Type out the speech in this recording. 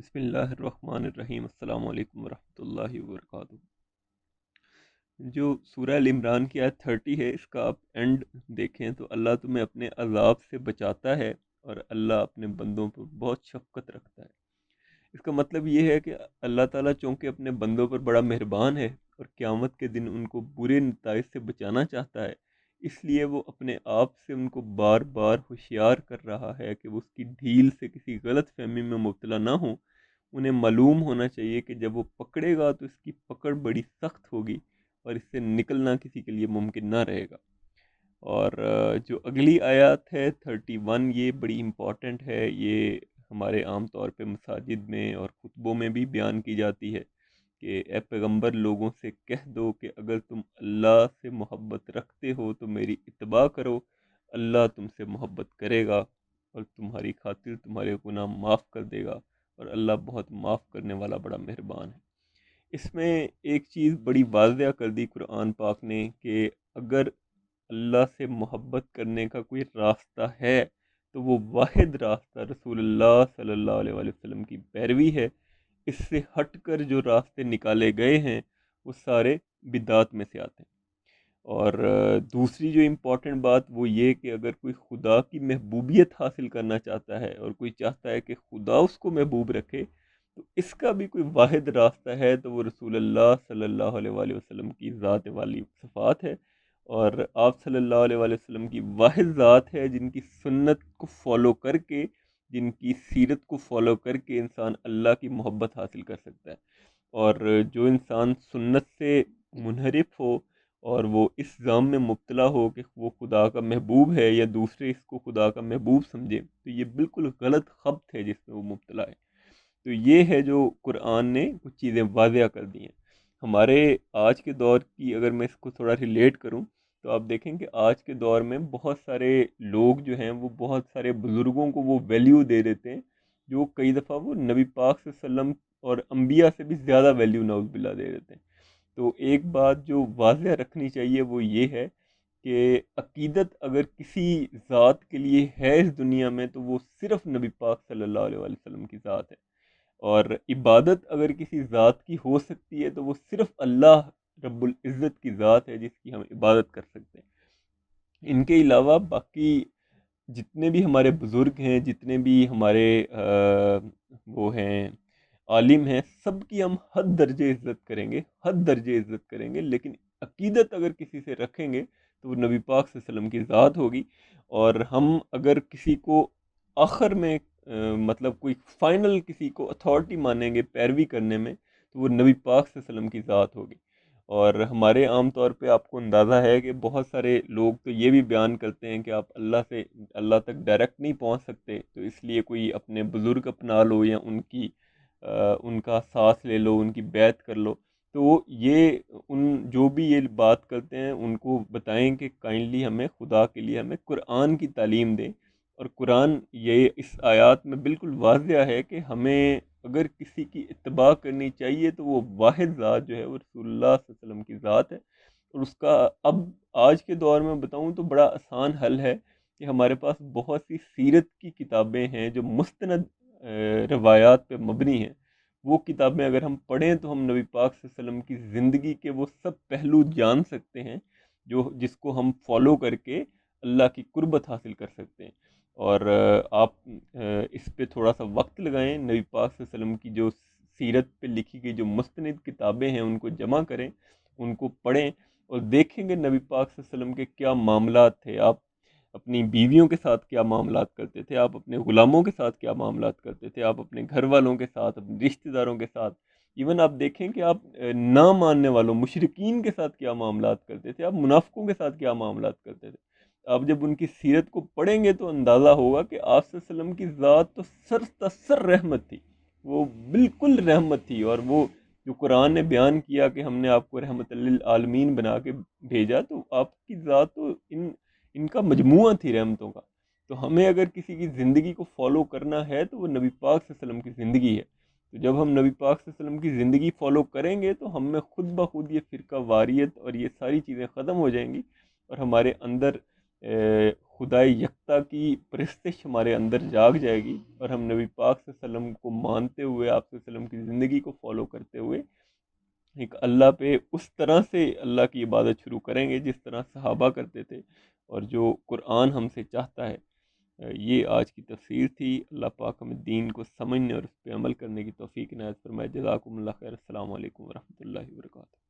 بسم اللہ الرحمن الرحیم۔ السلام علیکم ورحمۃ اللہ وبرکاتہ۔ جو سورہ ال عمران کی آیت 30 ہے، اس کا آپ اینڈ دیکھیں تو اللہ تمہیں اپنے عذاب سے بچاتا ہے اور اللہ اپنے بندوں پر بہت شفقت رکھتا ہے۔ اس کا مطلب یہ ہے کہ اللہ تعالیٰ چونکہ اپنے بندوں پر بڑا مہربان ہے اور قیامت کے دن ان کو برے نتائج سے بچانا چاہتا ہے، اس لیے وہ اپنے آپ سے ان کو بار بار ہوشیار کر رہا ہے کہ وہ اس کی ڈھیل سے کسی غلط فہمی میں مبتلا نہ ہوں۔ انہیں معلوم ہونا چاہیے کہ جب وہ پکڑے گا تو اس کی پکڑ بڑی سخت ہوگی اور اس سے نکلنا کسی کے لیے ممکن نہ رہے گا۔ اور جو اگلی آیات ہے 31، یہ بڑی امپورٹنٹ ہے۔ یہ ہمارے عام طور پہ مساجد میں اور خطبوں میں بھی بیان کی جاتی ہے کہ اے پیغمبر، لوگوں سے کہہ دو کہ اگر تم اللہ سے محبت رکھتے ہو تو میری اتباع کرو، اللہ تم سے محبت کرے گا اور تمہاری خاطر تمہارے گناہ معاف کر دے گا، اور اللہ بہت معاف کرنے والا بڑا مہربان ہے۔ اس میں ایک چیز بڑی واضح کر دی قرآن پاک نے کہ اگر اللہ سے محبت کرنے کا کوئی راستہ ہے تو وہ واحد راستہ رسول اللہ صلی اللہ علیہ وآلہ وسلم کی پیروی ہے۔ اس سے ہٹ کر جو راستے نکالے گئے ہیں وہ سارے بدعات میں سے آتے ہیں۔ اور دوسری جو امپورٹنٹ بات وہ یہ کہ اگر کوئی خدا کی محبوبیت حاصل کرنا چاہتا ہے اور کوئی چاہتا ہے کہ خدا اس کو محبوب رکھے، تو اس کا بھی کوئی واحد راستہ ہے تو وہ رسول اللہ صلی اللہ علیہ وآلہ وسلم کی ذات والی صفات ہے، اور آپ صلی اللہ علیہ وآلہ وسلم کی واحد ذات ہے جن کی سنت کو فالو کر کے، جن کی سیرت کو فالو کر کے انسان اللہ کی محبت حاصل کر سکتا ہے۔ اور جو انسان سنت سے منحرف ہو اور وہ اس ظام میں مبتلا ہو کہ وہ خدا کا محبوب ہے یا دوسرے اس کو خدا کا محبوب سمجھے، تو یہ بالکل غلط خبط ہے جس میں وہ مبتلا ہے۔ تو یہ ہے جو قرآن نے کچھ چیزیں واضح کر دی ہیں۔ ہمارے آج کے دور کی اگر میں اس کو تھوڑا ریلیٹ کروں تو آپ دیکھیں کہ آج کے دور میں بہت سارے لوگ جو ہیں وہ بہت سارے بزرگوں کو وہ ویلیو دے دیتے ہیں جو کئی دفعہ وہ نبی پاک صلی اللہ علیہ وسلم اور انبیاء سے بھی زیادہ ویلیو نعوذ باللہ دے دیتے ہیں۔ تو ایک بات جو واضح رکھنی چاہیے وہ یہ ہے کہ عقیدت اگر کسی ذات کے لیے ہے اس دنیا میں تو وہ صرف نبی پاک صلی اللہ علیہ وآلہ وسلم کی ذات ہے، اور عبادت اگر کسی ذات کی ہو سکتی ہے تو وہ صرف اللہ رب العزت کی ذات ہے جس کی ہم عبادت کر سکتے ہیں۔ ان کے علاوہ باقی جتنے بھی ہمارے بزرگ ہیں، جتنے بھی ہمارے وہ ہیں عالم ہیں، سب کی ہم حد درجے عزت کریں گے، حد درجے عزت کریں گے، لیکن عقیدت اگر کسی سے رکھیں گے تو وہ نبی پاک صلی اللہ علیہ وسلم کی ذات ہوگی۔ اور ہم اگر کسی کو آخر میں مطلب کوئی فائنل کسی کو اتھارٹی مانیں گے پیروی کرنے میں تو وہ نبی پاک صلی اللہ علیہ وسلم کی ذات ہوگی۔ اور ہمارے عام طور پہ آپ کو اندازہ ہے کہ بہت سارے لوگ تو یہ بھی بیان کرتے ہیں کہ آپ اللہ تک ڈائریکٹ نہیں پہنچ سکتے، تو اس لیے کوئی اپنے بزرگ اپنا لو یا ان کا ساتھ لے لو، ان کی بیعت کر لو۔ تو یہ جو بھی یہ بات کرتے ہیں ان کو بتائیں کہ کائنڈلی ہمیں خدا کے لیے ہمیں قرآن کی تعلیم دیں، اور قرآن یہ اس آیات میں بالکل واضح ہے کہ ہمیں اگر کسی کی اتباع کرنی چاہیے تو وہ واحد ذات جو ہے وہ رسول اللہ صلی اللہ علیہ وسلم کی ذات ہے۔ اور اس کا اب آج کے دور میں بتاؤں تو بڑا آسان حل ہے کہ ہمارے پاس بہت سی سیرت کی کتابیں ہیں جو مستند روایات پہ مبنی ہیں۔ وہ کتابیں اگر ہم پڑھیں تو ہم نبی پاک صلی اللہ علیہ وسلم کی زندگی کے وہ سب پہلو جان سکتے ہیں جس کو ہم فالو کر کے اللہ کی قربت حاصل کر سکتے ہیں۔ اور آپ اس پہ تھوڑا سا وقت لگائیں، نبی پاک صلی اللہ علیہ وسلم کی جو سیرت پہ لکھی گئی جو مستند کتابیں ہیں ان کو جمع کریں، ان کو پڑھیں اور دیکھیں گے نبی پاک صلی اللہ علیہ وسلم کے کیا معاملات تھے۔ آپ اپنی بیویوں کے ساتھ کیا معاملات کرتے تھے، آپ اپنے غلاموں کے ساتھ کیا معاملات کرتے تھے، آپ اپنے گھر والوں کے ساتھ، اپنے رشتہ داروں کے ساتھ، ایون آپ دیکھیں کہ آپ نہ ماننے والوں مشرکین کے ساتھ کیا معاملات کرتے تھے، آپ منافقوں کے ساتھ کیا معاملات کرتے تھے۔ آپ جب ان کی سیرت کو پڑھیں گے تو اندازہ ہوگا کہ آپ صلی اللہ علیہ وسلم کی ذات تو سر تسر رحمت تھی، وہ بالکل رحمت تھی۔ اور وہ جو قرآن نے بیان کیا کہ ہم نے آپ کو رحمت للعالمین بنا کے بھیجا، تو آپ کی ذات تو ان کا مجموعہ تھی رحمتوں کا۔ تو ہمیں اگر کسی کی زندگی کو فالو کرنا ہے تو وہ نبی پاک صلی اللہ علیہ وسلم کی زندگی ہے۔ تو جب ہم نبی پاک صلی اللہ علیہ وسلم کی زندگی فالو کریں گے تو ہم میں خود بخود یہ فرقہ واریت اور یہ ساری چیزیں ختم ہو جائیں گی، اور ہمارے اندر خدائے یکتا تعالیٰ کی پرستش ہمارے اندر جاگ جائے گی، اور ہم نبی پاک صلی اللہ علیہ وسلم کو مانتے ہوئے، آپ صلی اللہ علیہ وسلم کی زندگی کو فالو کرتے ہوئے ایک اللہ پہ اس طرح سے اللہ کی عبادت شروع کریں گے جس طرح صحابہ کرتے تھے، اور جو قرآن ہم سے چاہتا ہے۔ یہ آج کی تفسیر تھی۔ اللہ پاک ہمیں دین کو سمجھنے اور اس پہ عمل کرنے کی توفیق عنایت فرمائے۔ جزاکم اللہ خیر۔ السلام علیکم ورحمۃ اللہ وبرکاتہ۔